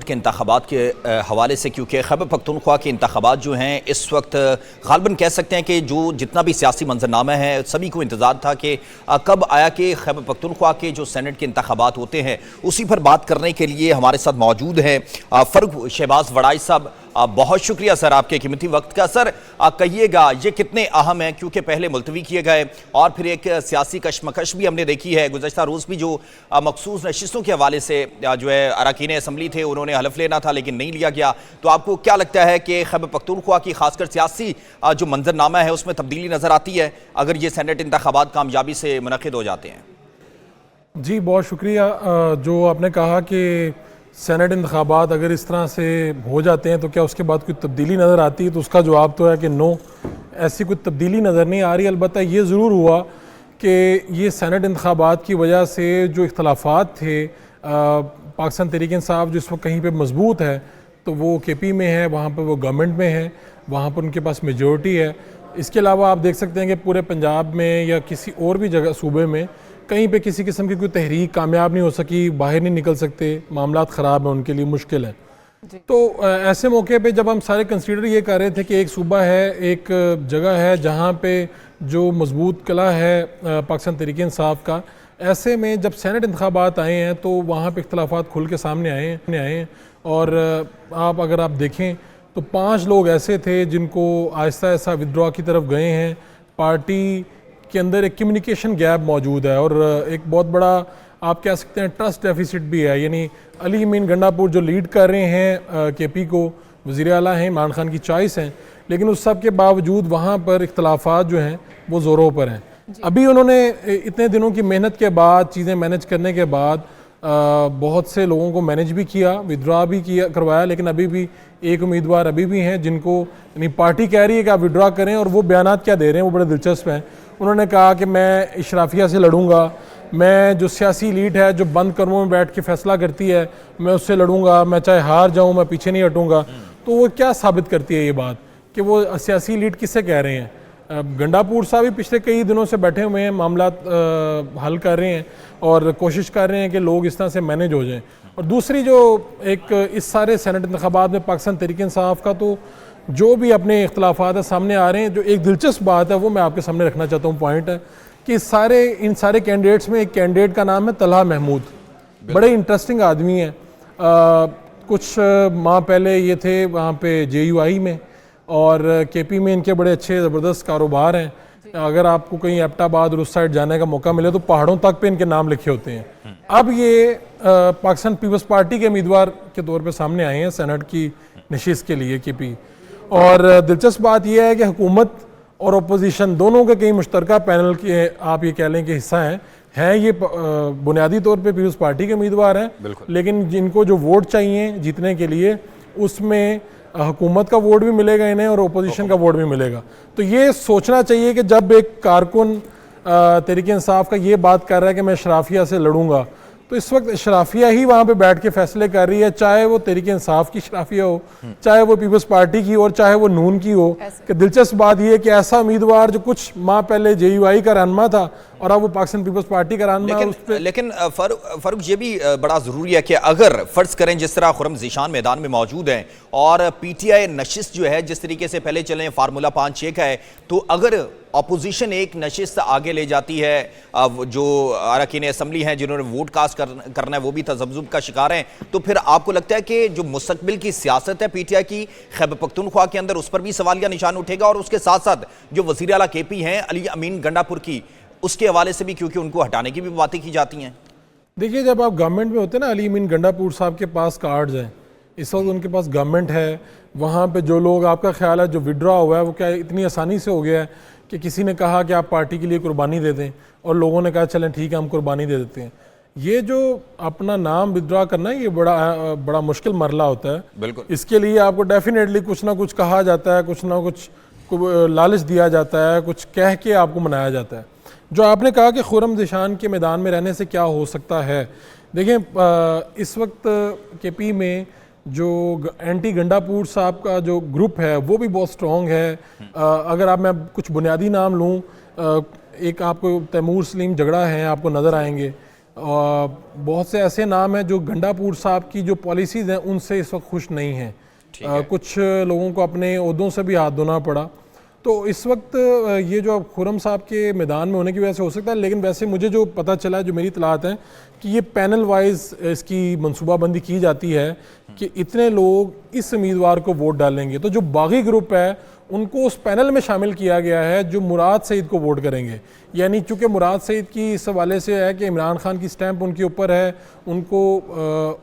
के इंतखाबात के हवाले से, क्योंकि खैबर पख्तूनख्वा के इंतखाबात जो हैं इस वक्त गालिबन कह सकते हैं कि जो जितना भी सियासी मंजरनामा है सभी को इंतज़ार था कि कब आया कि खैबर पख्तूनख्वा के जो सेनेट के इंतखाबात होते हैं। उसी पर बात करने के लिए हमारे साथ मौजूद हैं फ़ारूक शहबाज वड़ाई साहब। बहुत शुक्रिया सर आपके कीमती वक्त का। सर कहिएगा ये कितने अहम हैं, क्योंकि पहले मुलतवी किए गए और फिर एक सियासी कशमकश भी हमने देखी है। गुज़श्ता रोज़ भी जो मखसूस नशिस्तों के हवाले से जो है अरकान असम्बली थे उन्होंने हलफ लेना था लेकिन नहीं लिया गया। तो आपको क्या लगता है कि खैबर पख्तूनख्वा की खासकर सियासी जो मंजरनामा है उसमें तब्दीली नज़र आती है अगर ये सेनेट इंतखाबात कामयाबी से मुनक़िद हो जाते हैं? जी बहुत शुक्रिया। जो आपने कहा कि सेनेट इंतखाबात अगर इस तरह से हो जाते हैं तो क्या उसके बाद कोई तब्दीली नज़र आती है, तो उसका जवाब तो है कि नो, ऐसी कोई तब्दीली नज़र नहीं आ रही। अलबत्ता ये ज़रूर हुआ कि ये सेनेट इंतखाबात की वजह से जो इख्तलाफात थे, पाकिस्तान तहरीक इंसाफ जो इस वक्त कहीं पे मजबूत है तो वो केपी में है, वहाँ पर वो गवर्नमेंट में है, वहाँ पर उनके पास मेजॉरिटी है। इसके अलावा आप देख सकते हैं कि पूरे पंजाब में या किसी और भी जगह सूबे में कहीं पे किसी किस्म की कोई तहरीक कामयाब नहीं हो सकी, बाहर नहीं निकल सकते, मामलात ख़राब हैं, उनके लिए मुश्किल है। तो ऐसे मौके पे जब हम सारे कंसीडर ये कर रहे थे कि एक सूबा है, एक जगह है जहाँ पे जो मजबूत किला है पाकिस्तान तहरीक इंसाफ का, ऐसे में जब सेनेट इंतखाबात आए हैं तो वहाँ पे इख्तलाफात खुल के सामने आए हैं। और आप अगर आप देखें तो 5 लोग ऐसे थे जिनको आहिस्ता आहिस्ता विदड्रॉ की तरफ गए हैं। पार्टी के अंदर एक कम्युनिकेशन गैप मौजूद है और एक बहुत बड़ा आप कह सकते हैं ट्रस्ट डेफिसिट भी है। यानी अली अमीन गंडापुर जो लीड कर रहे हैं केपी को, वज़ीर आला हैं, इमरान खान की चॉइस हैं, लेकिन उस सब के बावजूद वहाँ पर इख्तलाफात जो हैं वो ज़ोरों पर हैं। अभी उन्होंने इतने दिनों की मेहनत के बाद, चीज़ें मैनेज करने के बाद बहुत से लोगों को मैनेज भी किया, विड्रॉ भी किया करवाया, लेकिन अभी भी एक उम्मीदवार अभी भी हैं जिनको यानी पार्टी कह रही है कि आप विड्रॉ करें, और वो बयानात क्या दे रहे हैं वो बड़े दिलचस्प हैं। उन्होंने कहा कि मैं इशराफिया से लड़ूंगा, मैं जो सियासी लीड है जो बंद कमरों में बैठ के फैसला करती है मैं उससे लड़ूंगा, मैं चाहे हार जाऊं मैं पीछे नहीं हटूंगा। तो वो क्या साबित करती है ये बात कि वो सियासी लीड किससे कह रहे हैं? गंडापुर साहब भी पिछले कई दिनों से बैठे हुए हैं, मामलात हल कर रहे हैं और कोशिश कर रहे हैं कि लोग इस तरह से मैनेज हो जाएं। और दूसरी जो एक इस सारे सेनेट इंतखाबात में पाकिस्तान तहरीक इंसाफ का तो जो भी अपने इख्तलाफात सामने आ रहे हैं, जो एक दिलचस्प बात है वो मैं आपके सामने रखना चाहता हूँ, पॉइंट है कि इन सारे कैंडिडेट्स में एक कैंडिडेट का नाम है तलहा महमूद। बड़े इंटरेस्टिंग आदमी हैं। कुछ माह पहले ये थे वहाँ पे JUI में, और केपी में इनके बड़े अच्छे ज़बरदस्त कारोबार हैं। अगर आपको कहीं एबटाबाद और उस साइड जाने का मौका मिले तो पहाड़ों तक पे इनके नाम लिखे होते हैं। अब ये पाकिस्तान पीपल्स पार्टी के उम्मीदवार के तौर पे सामने आए हैं सेनेट की नशिस्त के लिए केपी। और दिलचस्प बात यह है कि हुकूमत और अपोजिशन दोनों के कई मुश्तरका पैनल के आप ये कह लें कि हिस्सा हैं ये बुनियादी तौर पे पीपल्स पार्टी के उम्मीदवार हैं, लेकिन जिनको जो वोट चाहिए जीतने के लिए उसमें हुकूमत का वोट भी मिलेगा इन्हें और अपोजिशन का वोट भी मिलेगा। तो ये सोचना चाहिए कि जब एक कारकुन तहरीक इंसाफ का ये बात कर रहा है कि मैं इशराफिया से लड़ूंगा, तो इस वक्त इशराफिया ही वहाँ पे बैठ के फैसले कर रही है, चाहे वो तहरीक इंसाफ की इशराफिया हो, चाहे वो पीपल्स पार्टी की और चाहे वो नून की हो। कि दिलचस्प बात यह है कि ऐसा उम्मीदवार जो कुछ माह पहले JUI का रहनुमा था और अब वो पाकिस्तान पीपल्स पार्टी का रहनुमा। लेकिन फारूक ये भी बड़ा ज़रूरी है कि अगर फ़र्ज़ करें जिस तरह खुरम ज़ीशान मैदान में मौजूद हैं और PTI नशिस्त जो है जिस तरीके से पहले चले फार्मूला 5-6 का है, तो अगर अपोजिशन एक नशिस्त आगे ले जाती है, जो अरकान असम्बली हैं जिन्होंने वोट कास्ट करना है वो भी तज़ब्ज़ुब का शिकार हैं, तो फिर आपको लगता है कि जो मुस्तक़बिल की सियासत है PTI की खैबर पख्तूनख्वा के अंदर उस पर भी सवालिया निशान उठेगा? और उसके साथ साथ जो वज़ीर आला केपी हैं अली अमीन गंडापुर की, उसके हवाले से भी क्योंकि उनको हटाने की भी बातें की जाती हैं। देखिए जब आप गवर्नमेंट में होते हैं ना, अली अमीन गंडापुर साहब के पास कार्ड्स हैं, इस वक्त उनके पास गवर्नमेंट है। वहाँ पे जो लोग आपका ख्याल है जो विड्रॉ हुआ है वो क्या इतनी आसानी से हो गया है कि किसी ने कहा कि आप पार्टी के लिए कुर्बानी दे दें और लोगों ने कहा चलें ठीक है हम कुर्बानी दे देते हैं। ये जो अपना नाम विड्रॉ करना है ये बड़ा मुश्किल मरला होता है। बिल्कुल, इसके लिए आपको डेफिनेटली कुछ ना कुछ कहा जाता है, कुछ ना कुछ लालच दिया जाता है, कुछ कह के आपको मनाया जाता है। जो आपने कहा कि खुरम ज़ीशान के मैदान में रहने से क्या हो सकता है, देखें इस वक्त केपी में जो एंटी गंडापुर साहब का जो ग्रुप है वो भी बहुत स्ट्रॉन्ग है। अगर आप मैं कुछ बुनियादी नाम लूँ, एक आपको तैमूर सलीम झगड़ा है आपको नज़र आएंगे, बहुत से ऐसे नाम हैं जो गंडापुर साहब की जो पॉलिसीज़ हैं उनसे इस वक्त खुश नहीं हैं। कुछ लोगों को अपने ओहदों से भी हाथ धोना पड़ा। तो इस वक्त ये जो अब खुर्रम साहब के मैदान में होने की वजह से हो सकता है, लेकिन वैसे मुझे जो पता चला है, जो मेरी इतलात है कि ये पैनल वाइज इसकी मनसूबाबंदी की जाती है कि इतने लोग इस उम्मीदवार को वोट डालेंगे। तो जो बागी ग्रुप है उनको उस पैनल में शामिल किया गया है जो मुराद सईद को वोट करेंगे। यानी चूँकि मुराद सईद की इस हवाले से है कि इमरान खान की स्टैंप उनके ऊपर है, उनको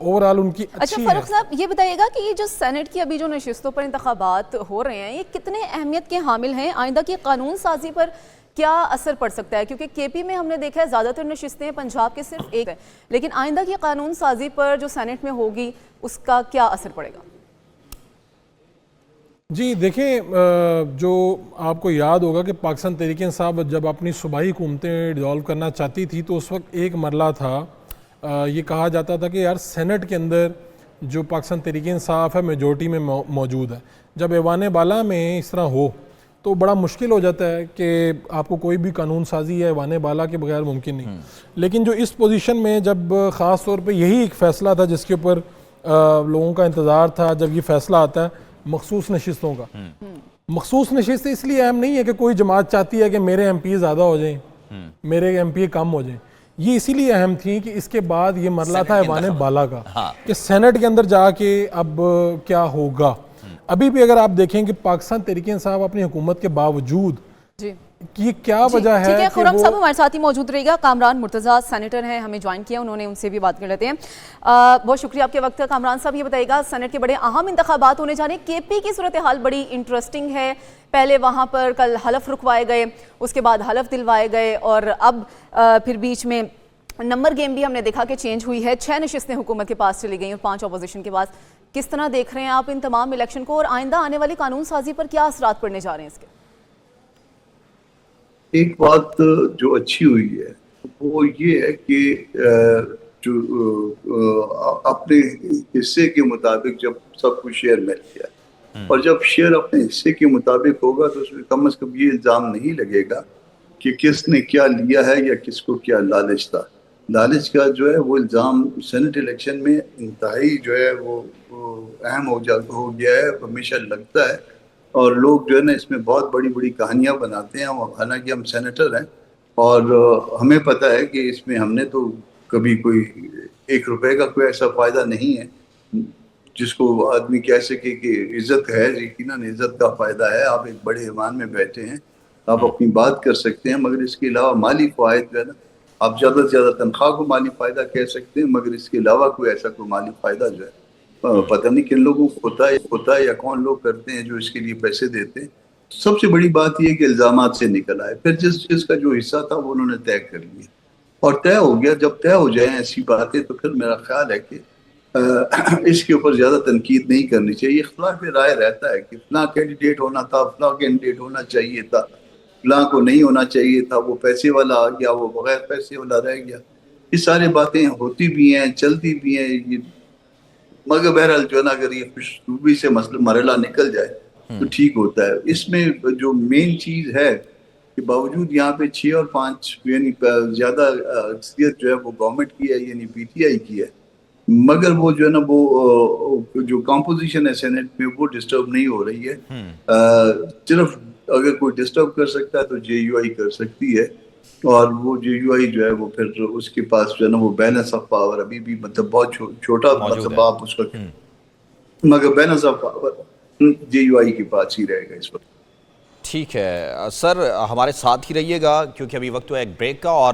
ओवरऑल उनकी अच्छी अच्छा फारूक साहब, ये बताइएगा कि ये जो सेनेट की अभी जो नशिस्तों पर इंतखाबात हो रहे हैं, ये कितने अहमियत के हामिल हैं? आइंदा की कानून साजी पर क्या असर पड़ सकता है? क्योंकि केपी में हमने देखा है ज़्यादातर नशिस्तें पंजाब के सिर्फ एक है, लेकिन आइंदा की कानून साजी पर जो सेनेट में होगी उसका क्या असर पड़ेगा? जी देखें, जो आपको याद होगा कि पाकिस्तान तहरीक इंसाफ जब अपनी सूबाई हुकूमतें डिज़ोल्व करना चाहती थी तो उस वक्त एक मरला था, ये कहा जाता था कि यार सेनेट के अंदर जो पाकिस्तान तहरीक इंसाफ है मेजॉरिटी में मौजूद है। जब ऐवान बाला में इस तरह हो तो बड़ा मुश्किल हो जाता है कि आपको कोई भी कानून साजी है ऐवान बाला के बगैर मुमकिन नहीं। लेकिन जो इस पोजीशन में जब ख़ास तौर पे यही एक फ़ैसला था जिसके ऊपर लोगों का इंतज़ार था, जब ये फ़ैसला आता है मखसूस नशिस्तों का। मखसूस नशिस्तें इसलिए अहम नहीं है कि कोई जमात चाहती है कि मेरे MP ज़्यादा हो जाएं, मेरे MP कम हो जाएं। ये इसीलिए अहम थी कि इसके बाद ये मरला था ऐवान बाला का, कि सेनेट के अंदर जाके अब क्या होगा। अभी भी अगर आप देखें कि पाकिस्तान तहरीक इंसाफ अपनी हुकूमत के बावजूद कि ये क्या वजह है। ठीक है, खुर्रम साहब हमारे साथ ही मौजूद रहेगा। कामरान मुर्तज़ा सेनेटर हैं, हमें ज्वाइन किया, उन्होंने उनसे भी बात कर लेते हैं। बहुत शुक्रिया आपके वक्त का। कामरान साहब ये बताइएगा, सेनेट के बड़े अहम इंतखाबात होने जा रहे हैं, केपी की सूरत हाल बड़ी इंटरेस्टिंग है। पहले वहाँ पर कल हलफ रुकवाए गए, उसके बाद हलफ दिलवाए गए और अब फिर बीच में नंबर गेम भी हमने देखा कि चेंज हुई है। 6 नशिस्तें हुकूमत के पास चली गई और 5 अपोजिशन के पास। किस तरह देख रहे हैं आप इन तमाम इलेक्शन को और आइंदा आने वाली कानून साजी पर क्या असरात पड़ने जा रहे हैं इसके? एक बात जो अच्छी हुई है वो ये है कि जो अपने हिस्से के मुताबिक जब सबको शेयर मिल गया और जब शेयर अपने हिस्से के मुताबिक होगा तो उसमें कम से कम ये इल्ज़ाम नहीं लगेगा कि किसने क्या लिया है या किसको क्या लालच था। लालच का जो है वो इल्ज़ाम सेनेट इलेक्शन में इंतहाई जो है वो अहम हो गया है, हमेशा लगता है। और लोग जो है ना इसमें बहुत बड़ी बड़ी कहानियां बनाते हैं। हालांकि हम सेनेटर हैं और हमें पता है कि इसमें हमने तो कभी कोई 1 रुपए का कोई ऐसा फ़ायदा नहीं है जिसको आदमी कह सके कि इज्जत है। यकीनन इज्जत का फ़ायदा है। आप एक बड़े ईमान में बैठे हैं, आप अपनी बात कर सकते हैं, मगर इसके अलावा माली फ़ायदा जो है ना, आप ज़्यादा से ज़्यादा तनख्वाह को माली फ़ायदा कह सकते हैं, मगर इसके अलावा कोई ऐसा कोई माली फ़ायदा जो है पता नहीं किन लोगों को होता है या कौन लोग करते हैं जो इसके लिए पैसे देते हैं। सबसे बड़ी बात यह कि इल्जामात से निकल आए, फिर जिस चीज का जो हिस्सा था वो उन्होंने तय कर लिया और तय हो गया। जब तय हो जाए ऐसी बातें तो फिर मेरा ख्याल है कि इसके ऊपर ज्यादा तनकीद नहीं करनी चाहिए। इख्तिलाफ राय रहता है कि फलां कैंडिडेट होना था, फलां कैंडिडेट होना चाहिए था, फलां को नहीं होना चाहिए था, वो पैसे वाला आ गया, वो बगैर पैसे वाला रह गया। ये सारी बातें होती भी हैं, चलती भी हैं, मगर बहरहाल जो है ना अगर ये खुशबू से मरला निकल जाए तो ठीक होता है। इसमें जो मेन चीज है कि बावजूद यहाँ पे 6 और 5 यानी ज्यादा अक्सरियत जो है वो गवर्नमेंट की है यानी PTI की है, मगर वो जो है ना वो जो कॉम्पोजिशन है सेनेट में वो डिस्टर्ब नहीं हो रही है। सिर्फ अगर कोई डिस्टर्ब कर सकता है तो JUI कर सकती है और वो JUI जो है वो फिर उसके पास जो है ना वो बैलेंस ऑफ पावर अभी भी मतलब बहुत छोटा मतलब आप उसका मगर बैलेंस ऑफ पावर JUI के पास ही रहेगा इस वक्त। ठीक है सर, हमारे साथ ही रहिएगा क्योंकि अभी वक्त है एक ब्रेक का और